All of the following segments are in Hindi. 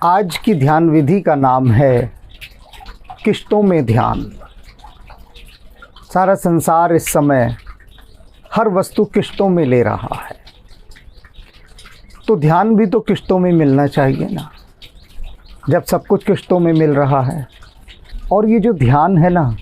आज की ध्यान विधि का नाम है किश्तों में ध्यान। सारा संसार इस समय हर वस्तु किश्तों में ले रहा है, तो ध्यान भी तो किश्तों में मिलना चाहिए ना। जब सब कुछ किश्तों में मिल रहा है और ये जो ध्यान है ना,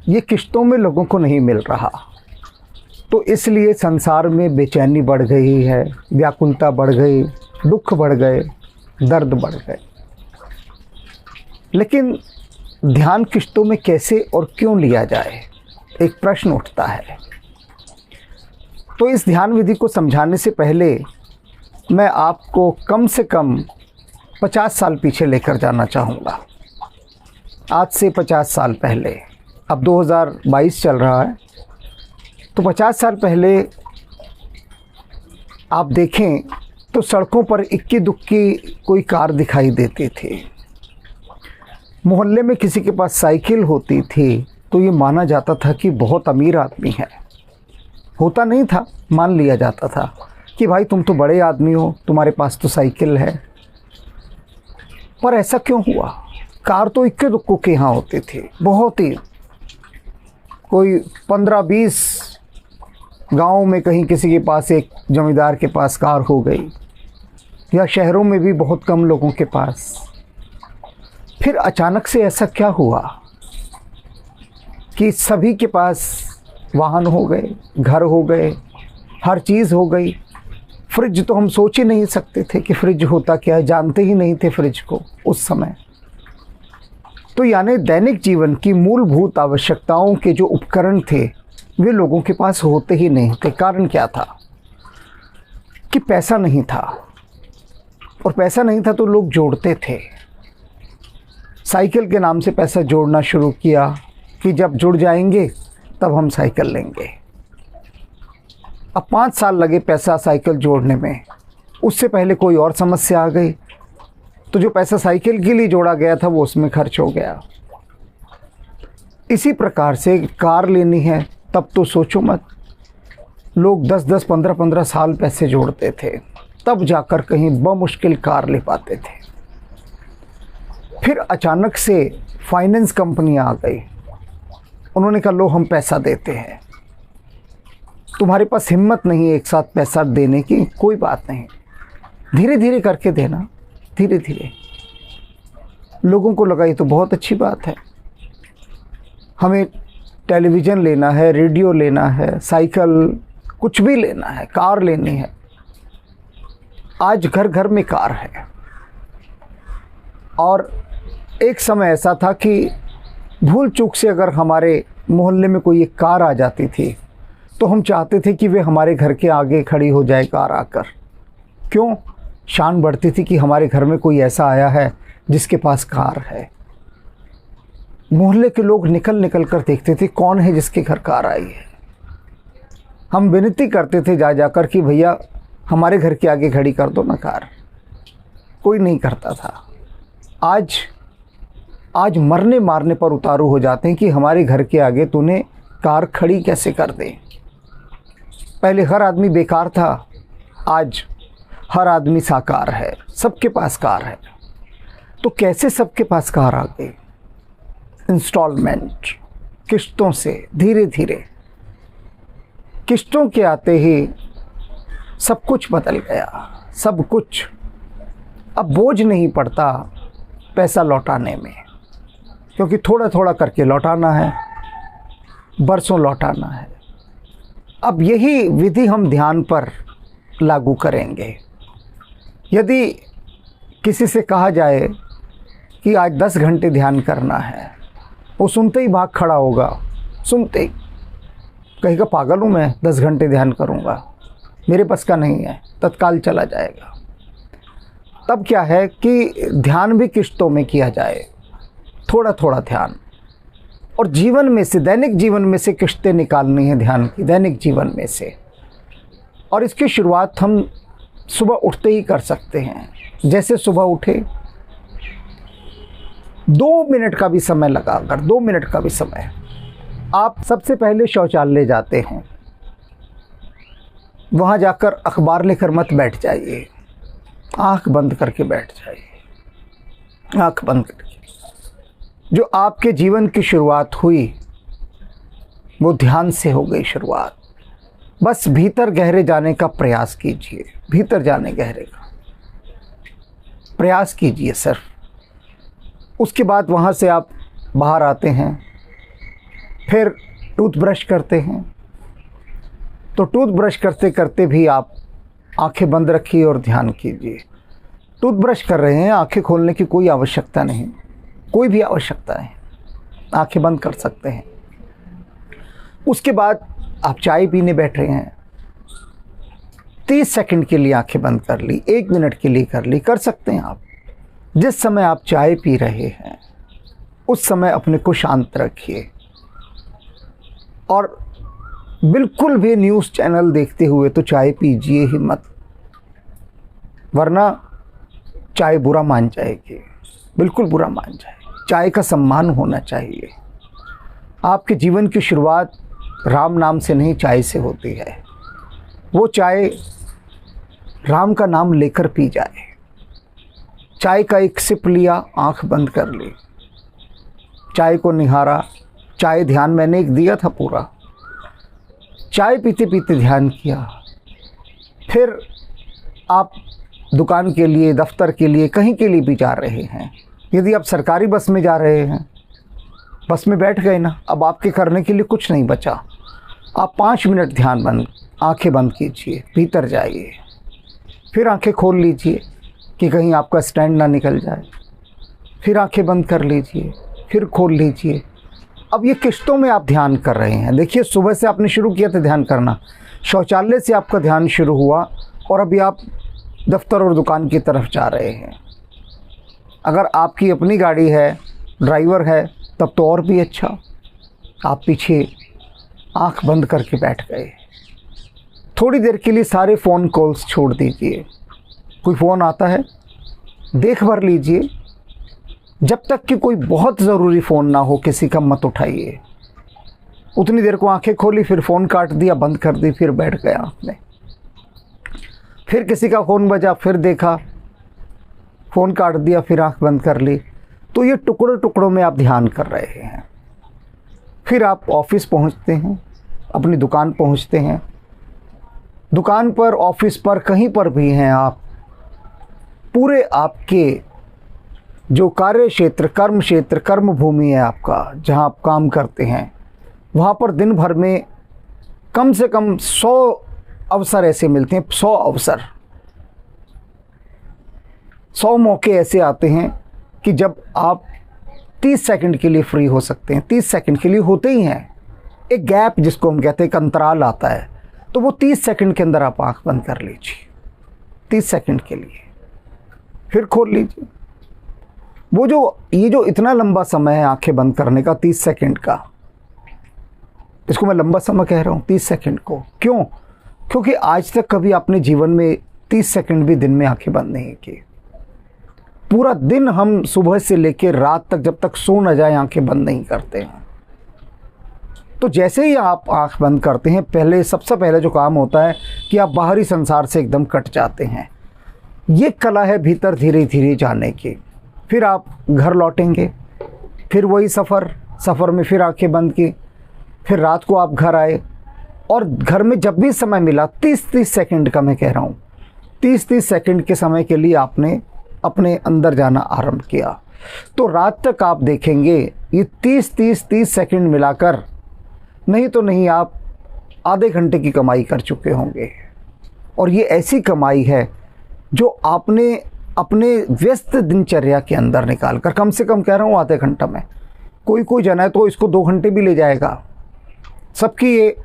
ये किश्तों में लोगों को नहीं मिल रहा, तो इसलिए संसार में बेचैनी बढ़ गई है, व्याकुलता बढ़ गई, दुख बढ़ गए, दर्द बढ़ गए। लेकिन ध्यान किश्तों में कैसे और क्यों लिया जाए, एक प्रश्न उठता है। तो इस ध्यान विधि को समझाने से पहले मैं आपको कम से कम 50 साल पीछे लेकर जाना चाहूँगा। आज से 50 साल पहले, अब 2022 चल रहा है, तो 50 साल पहले आप देखें तो सड़कों पर इक्की दुक्की कोई कार दिखाई देती थी। मोहल्ले में किसी के पास साइकिल होती थी तो ये माना जाता था कि बहुत अमीर आदमी है। होता नहीं था, मान लिया जाता था कि भाई तुम तो बड़े आदमी हो, तुम्हारे पास तो साइकिल है। पर ऐसा क्यों हुआ? कार तो इक्के दुक्कों के यहाँ होते थे, बहुत ही, कोई 15-20 गाँव में कहीं किसी के पास, एक जमींदार के पास कार हो गई, या शहरों में भी बहुत कम लोगों के पास। फिर अचानक से ऐसा क्या हुआ कि सभी के पास वाहन हो गए, घर हो गए, हर चीज़ हो गई। फ्रिज तो हम सोच ही नहीं सकते थे कि फ्रिज होता क्या है, जानते ही नहीं थे फ्रिज को उस समय। तो यानी दैनिक जीवन की मूलभूत आवश्यकताओं के जो उपकरण थे वे लोगों के पास होते ही नहीं थे। कारण क्या था कि पैसा नहीं था, और पैसा नहीं था तो लोग जोड़ते थे। साइकिल के नाम से पैसा जोड़ना शुरू किया कि जब जुड़ जाएंगे तब हम साइकिल लेंगे। अब 5 साल लगे पैसा साइकिल जोड़ने में, उससे पहले कोई और समस्या आ गई, तो जो पैसा साइकिल के लिए जोड़ा गया था वो उसमें खर्च हो गया। इसी प्रकार से कार लेनी है तब तो सोचो मत, लोग 10-10, 15-15 साल पैसे जोड़ते थे, तब जाकर कहीं बमुश्किल कार ले पाते थे। फिर अचानक से फाइनेंस कंपनी आ गई, उन्होंने कहा लो हम पैसा देते हैं, तुम्हारे पास हिम्मत नहीं है एक साथ पैसा देने की, कोई बात नहीं, धीरे धीरे करके देना। धीरे धीरे लोगों को लगा ये तो बहुत अच्छी बात है, हमें टेलीविज़न लेना है, रेडियो लेना है, साइकिल, कुछ भी लेना है, कार लेनी है। आज घर घर में कार है। और एक समय ऐसा था कि भूल चूक से अगर हमारे मोहल्ले में कोई एक कार आ जाती थी तो हम चाहते थे कि वे हमारे घर के आगे खड़ी हो जाए कार आकर। क्यों? शान बढ़ती थी कि हमारे घर में कोई ऐसा आया है जिसके पास कार है। मोहल्ले के लोग निकल निकल कर देखते थे कौन है जिसके घर कार आई है। हम विनती करते थे जा जाकर कि भैया हमारे घर के आगे खड़ी कर दो ना कार। कोई नहीं करता था। आज मरने मारने पर उतारू हो जाते हैं कि हमारे घर के आगे तूने कार खड़ी कैसे कर दे। पहले हर आदमी बेकार था, आज हर आदमी साकार है, सबके पास कार है। तो कैसे सबके पास कार आ गई? इंस्टॉलमेंट, किश्तों से, धीरे धीरे। किश्तों के आते ही सब कुछ बदल गया, सब कुछ। अब बोझ नहीं पड़ता पैसा लौटाने में, क्योंकि थोड़ा थोड़ा करके लौटाना है, बरसों लौटाना है। अब यही विधि हम ध्यान पर लागू करेंगे। यदि किसी से कहा जाए कि आज 10 घंटे ध्यान करना है, वो सुनते ही भाग खड़ा होगा, सुनते ही कहेगा पागल हूँ मैं, 10 घंटे ध्यान करूँगा, मेरे बस का नहीं है, तत्काल चला जाएगा। तब क्या है कि ध्यान भी किश्तों में किया जाए, थोड़ा थोड़ा ध्यान। और जीवन में से, दैनिक जीवन में से किश्तें निकालनी है ध्यान की, दैनिक जीवन में से। और इसकी शुरुआत हम सुबह उठते ही कर सकते हैं। जैसे सुबह उठे, 2 मिनट का भी समय लगाकर, 2 मिनट का भी समय, आप सबसे पहले शौचालय जाते हैं, वहाँ जाकर अखबार लेकर मत बैठ जाइए, आंख बंद करके बैठ जाइए। आँख बंद करके। जो आपके जीवन की शुरुआत हुई वो ध्यान से हो गई शुरुआत। बस भीतर गहरे जाने का प्रयास कीजिए, भीतर जाने गहरे का प्रयास कीजिए सिर्फ। उसके बाद वहाँ से आप बाहर आते हैं, फिर टूथब्रश करते हैं। तो टूथब्रश करते करते भी आप आंखें बंद रखिए और ध्यान कीजिए। टूथब्रश कर रहे हैं, आंखें खोलने की कोई आवश्यकता नहीं, कोई भी आवश्यकता नहीं, आंखें बंद कर सकते हैं। उसके बाद आप चाय पीने बैठ रहे हैं, 30 सेकंड के लिए आंखें बंद कर ली, 1 मिनट के लिए कर ली, कर सकते हैं आप। जिस समय आप चाय पी रहे हैं उस समय अपने को शांत रखिए और बिल्कुल भी न्यूज़ चैनल देखते हुए तो चाय पीजिए ही मत, वरना चाय बुरा मान जाएगी, बिल्कुल बुरा मान जाएगी। चाय का सम्मान होना चाहिए। आपके जीवन की शुरुआत राम नाम से नहीं, चाय से होती है। वो चाय राम का नाम लेकर पी जाए। चाय का एक सिप लिया, आंख बंद कर ली, चाय को निहारा, चाय ध्यान मैंने एक दिया था पूरा, चाय पीते पीते ध्यान किया। फिर आप दुकान के लिए, दफ्तर के लिए, कहीं के लिए भी जा रहे हैं। यदि आप सरकारी बस में जा रहे हैं, बस में बैठ गए ना, अब आपके करने के लिए कुछ नहीं बचा। आप 5 मिनट ध्यान बंद, आंखें बंद कीजिए, भीतर जाइए, फिर आंखें खोल लीजिए कि कहीं आपका स्टैंड ना निकल जाए, फिर आंखें बंद कर लीजिए, फिर खोल लीजिए। अब ये किश्तों में आप ध्यान कर रहे हैं। देखिए, सुबह से आपने शुरू किया था ध्यान करना, शौचालय से आपका ध्यान शुरू हुआ और अभी आप दफ्तर और दुकान की तरफ जा रहे हैं। अगर आपकी अपनी गाड़ी है, ड्राइवर है, तब तो और भी अच्छा। आप पीछे आंख बंद करके बैठ गए। थोड़ी देर के लिए सारे फ़ोन कॉल्स छोड़ दीजिए। कोई फ़ोन आता है देख भर लीजिए, जब तक कि कोई बहुत ज़रूरी फ़ोन ना हो किसी का मत उठाइए। उतनी देर को आंखें खोली, फिर फ़ोन काट दिया, बंद कर दी, फिर बैठ गया आपने। फिर किसी का फ़ोन बजा, फिर देखा, फ़ोन काट दिया, फिर आंख बंद कर ली। तो ये टुकड़ों टुकड़ों में आप ध्यान कर रहे हैं। फिर आप ऑफिस पहुंचते हैं, अपनी दुकान पहुंचते हैं। दुकान पर, ऑफिस पर, कहीं पर भी हैं आप, पूरे आपके जो कार्य क्षेत्र, कर्म क्षेत्र, कर्म भूमि है आपका, जहां आप काम करते हैं, वहां पर दिन भर में कम से कम 100 अवसर ऐसे मिलते हैं, 100 अवसर, 100 मौके ऐसे आते हैं कि जब आप 30 सेकंड के लिए फ्री हो सकते हैं। 30 सेकंड के लिए होते ही हैं। एक गैप जिसको हम कहते हैं, एक अंतराल आता है, तो वो 30 सेकंड के अंदर आप आंख बंद कर लीजिए, 30 सेकंड के लिए, फिर खोल लीजिए। ये जो इतना लंबा समय है आंखें बंद करने का, 30 सेकंड का, इसको मैं लंबा समय कह रहा हूँ, 30 सेकंड को। क्यों? क्योंकि आज तक कभी आपने जीवन में 30 सेकंड भी दिन में आंखें बंद नहीं की। पूरा दिन हम सुबह से लेकर रात तक, जब तक सो न जाए, आंखें बंद नहीं करते हैं। तो जैसे ही आप आंख बंद करते हैं, सबसे पहले जो काम होता है कि आप बाहरी संसार से एकदम कट जाते हैं। ये कला है भीतर धीरे धीरे जाने की। फिर आप घर लौटेंगे, फिर वही सफ़र में फिर आंखें बंद की, फिर रात को आप घर आए और घर में जब भी समय मिला, 30-30 सेकंड का मैं कह रहा हूँ, 30-30 सेकंड के समय के लिए आपने अपने अंदर जाना आरंभ किया। तो रात तक आप देखेंगे ये 30-30 सेकंड मिलाकर नहीं तो नहीं आप आधे घंटे की कमाई कर चुके होंगे। और ये ऐसी कमाई है जो आपने अपने व्यस्त दिनचर्या के अंदर निकाल कर, कम से कम कह रहा हूँ आधे घंटा में, कोई जन है तो इसको 2 घंटे भी ले जाएगा। सबकी ये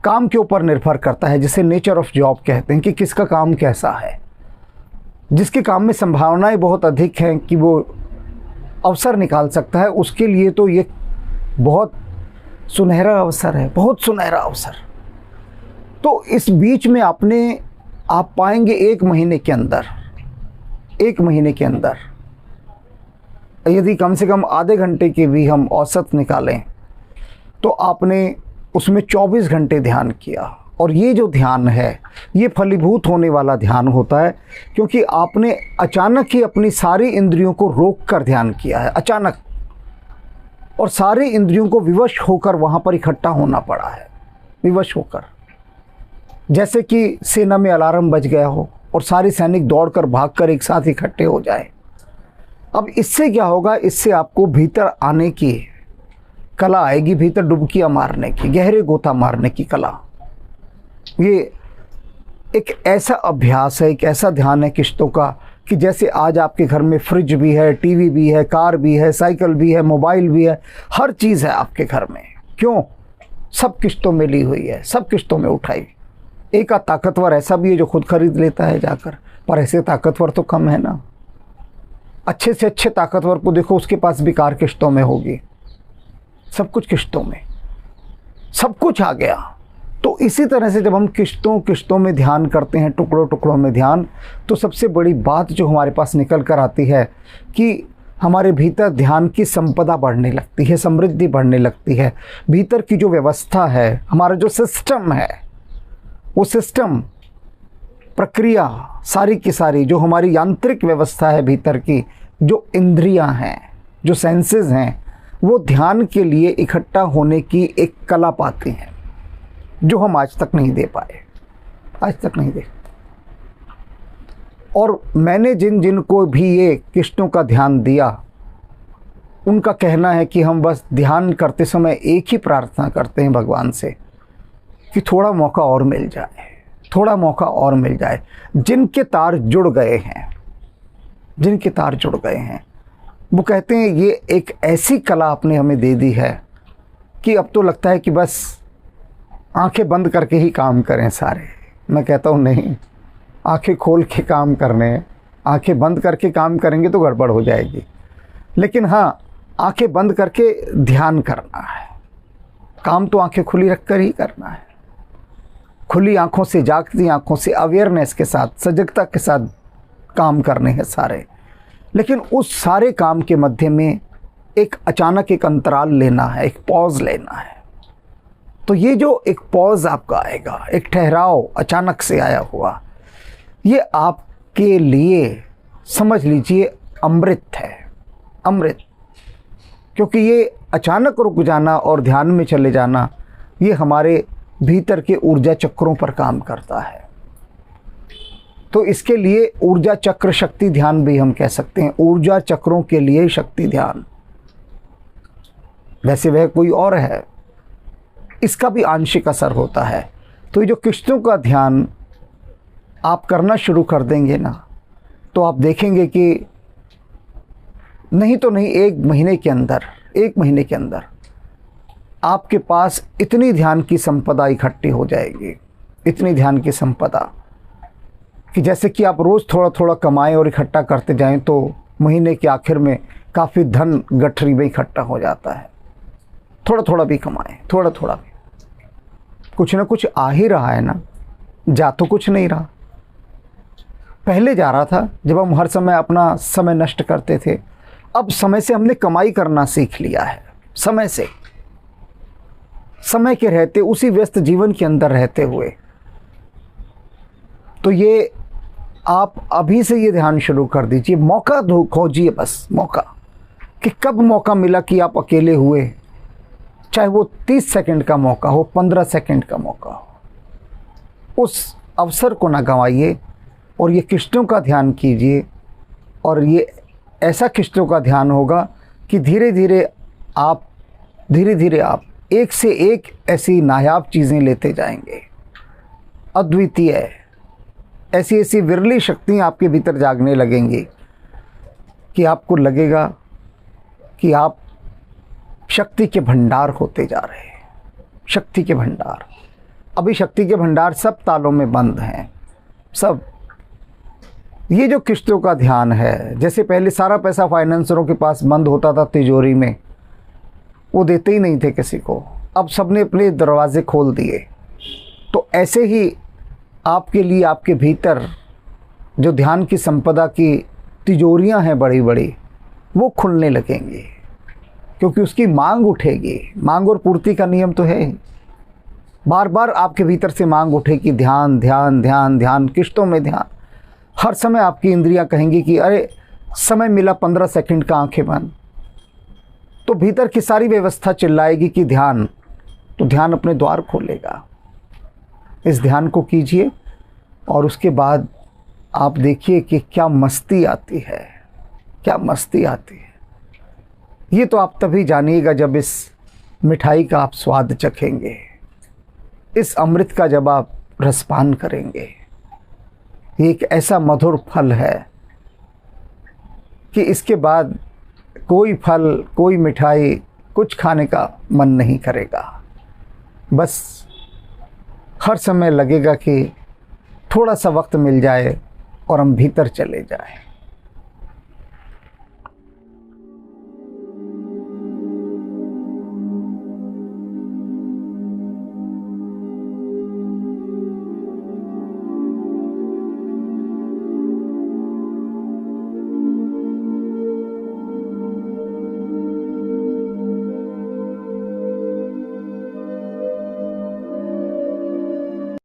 काम के ऊपर निर्भर करता है, जिसे नेचर ऑफ जॉब कहते हैं कि किसका काम कैसा है। जिसके काम में संभावनाएं बहुत अधिक हैं कि वो अवसर निकाल सकता है, उसके लिए तो ये बहुत सुनहरा अवसर है, बहुत सुनहरा अवसर। तो इस बीच में आप पाएंगे 1 महीने के अंदर यदि कम से कम आधे घंटे की भी हम औसत निकालें तो आपने उसमें 24 घंटे ध्यान किया। और ये जो ध्यान है ये फलीभूत होने वाला ध्यान होता है, क्योंकि आपने अचानक ही अपनी सारी इंद्रियों को रोक कर ध्यान किया है, अचानक, और सारी इंद्रियों को विवश होकर वहाँ पर इकट्ठा होना पड़ा है, विवश होकर। जैसे कि सेना में अलार्म बज गया हो और सारे सैनिक दौड़कर भागकर एक साथ इकट्ठे हो जाए। अब इससे क्या होगा, इससे आपको भीतर आने की कला आएगी, भीतर डुबकियां मारने की, गहरे गोता मारने की कला। ये एक ऐसा अभ्यास है, एक ऐसा ध्यान है किश्तों का कि जैसे आज आपके घर में फ्रिज भी है, टीवी भी है, कार भी है, साइकिल भी है, मोबाइल भी है, हर चीज़ है आपके घर में। क्यों? सब किश्तों में ली हुई है, सब किश्तों में उठाई। एक ताकतवर ऐसा भी है जो खुद खरीद लेता है जाकर, पर ऐसे ताकतवर तो कम है ना। अच्छे से अच्छे ताकतवर को देखो, उसके पास भी कार किश्तों में होगी, सब कुछ किश्तों में, सब कुछ आ गया। तो इसी तरह से जब हम किश्तों में ध्यान करते हैं, टुकड़ों टुकड़ों में ध्यान, तो सबसे बड़ी बात जो हमारे पास निकल कर आती है कि हमारे भीतर ध्यान की संपदा बढ़ने लगती है, समृद्धि बढ़ने लगती है। भीतर की जो व्यवस्था है, हमारा जो सिस्टम है, वो सिस्टम, प्रक्रिया सारी की सारी, जो हमारी यांत्रिक व्यवस्था है भीतर की, जो इंद्रियां हैं, जो सेंसेस हैं, वो ध्यान के लिए इकट्ठा होने की एक कला पाती हैं, जो हम आज तक नहीं दे पाए, आज तक नहीं दे। और मैंने जिन को भी ये किश्तों का ध्यान दिया, उनका कहना है कि हम बस ध्यान करते समय एक ही प्रार्थना करते हैं भगवान से कि थोड़ा मौका और मिल जाए, थोड़ा मौका और मिल जाए। जिनके तार जुड़ गए हैं, जिनके तार जुड़ गए हैं, वो कहते हैं ये एक ऐसी कला आपने हमें दे दी है कि अब तो लगता है कि बस आंखें बंद करके ही काम करें सारे। मैं कहता हूँ नहीं, आंखें खोल के काम करने हैं। आंखें बंद करके काम करेंगे तो गड़बड़ हो जाएगी, लेकिन हाँ, आंखें बंद करके ध्यान करना है। काम तो आंखें खुली रखकर ही करना है, खुली आंखों से, जागती आंखों से, अवेयरनेस के साथ, सजगता के साथ काम करने हैं सारे। लेकिन उस सारे काम के मध्य में एक अचानक एक अंतराल लेना है, एक पॉज लेना है। तो ये जो एक पॉज आपका आएगा, एक ठहराव अचानक से आया हुआ, ये आपके लिए समझ लीजिए अमृत है, अमृत। क्योंकि ये अचानक रुक जाना और ध्यान में चले जाना, ये हमारे भीतर के ऊर्जा चक्रों पर काम करता है। तो इसके लिए ऊर्जा चक्र शक्ति ध्यान भी हम कह सकते हैं, ऊर्जा चक्रों के लिए शक्ति ध्यान। वैसे वह कोई और है, इसका भी आंशिक असर होता है। तो ये जो किश्तों का ध्यान आप करना शुरू कर देंगे ना, तो आप देखेंगे कि नहीं तो नहीं, एक महीने के अंदर आपके पास इतनी ध्यान की संपदा इकट्ठी हो जाएगी, इतनी ध्यान की संपदा कि जैसे कि आप रोज़ थोड़ा थोड़ा कमाएं और इकट्ठा करते जाएं, तो महीने के आखिर में काफ़ी धन गठरी में इकट्ठा हो जाता है। थोड़ा थोड़ा भी कमाएं, थोड़ा थोड़ा भी, कुछ ना कुछ आ ही रहा है ना, जा तो कुछ नहीं रहा। पहले जा रहा था जब हम हर समय अपना समय नष्ट करते थे। अब समय से हमने कमाई करना सीख लिया है, समय से, समय के रहते, उसी व्यस्त जीवन के अंदर रहते हुए। तो ये आप अभी से ये ध्यान शुरू कर दीजिए, मौका खोजिए, बस मौका, कि कब मौका मिला कि आप अकेले हुए, चाहे वो 30 सेकंड का मौका हो, 15 सेकंड का मौका हो, उस अवसर को ना गंवाइए और ये किश्तों का ध्यान कीजिए। और ये ऐसा किश्तों का ध्यान होगा कि धीरे धीरे आप एक से एक ऐसी नायाब चीज़ें लेते जाएंगे, अद्वितीय, ऐसी ऐसी विरली शक्तियाँ आपके भीतर जागने लगेंगी कि आपको लगेगा कि आप शक्ति के भंडार होते जा रहे हैं, शक्ति के भंडार। अभी शक्ति के भंडार सब तालों में बंद हैं, सब। ये जो किश्तों का ध्यान है, जैसे पहले सारा पैसा फाइनेंसरों के पास बंद होता था तिजोरी में, वो देते ही नहीं थे किसी को, अब सबने अपने दरवाजे खोल दिए। तो ऐसे ही आपके लिए आपके भीतर जो ध्यान की संपदा की तिजोरियां हैं बड़ी बड़ी, वो खुलने लगेंगी, क्योंकि उसकी मांग उठेगी। मांग और पूर्ति का नियम तो है ही। बार बार आपके भीतर से मांग उठे कि ध्यान ध्यान ध्यान ध्यान, किश्तों में ध्यान। हर समय आपकी इंद्रियां कहेंगी कि अरे समय मिला 15 सेकंड का, आंखें बंद। तो भीतर की सारी व्यवस्था चिल्लाएगी कि ध्यान, तो ध्यान अपने द्वार खोलेगा। इस ध्यान को कीजिए और उसके बाद आप देखिए कि क्या मस्ती आती है, क्या मस्ती आती है। ये तो आप तभी जानिएगा जब इस मिठाई का आप स्वाद चखेंगे, इस अमृत का जब आप रसपान करेंगे। ये एक ऐसा मधुर फल है कि इसके बाद कोई फल, कोई मिठाई, कुछ खाने का मन नहीं करेगा। बस हर समय लगेगा कि थोड़ा सा वक्त मिल जाए और हम भीतर चले जाएं।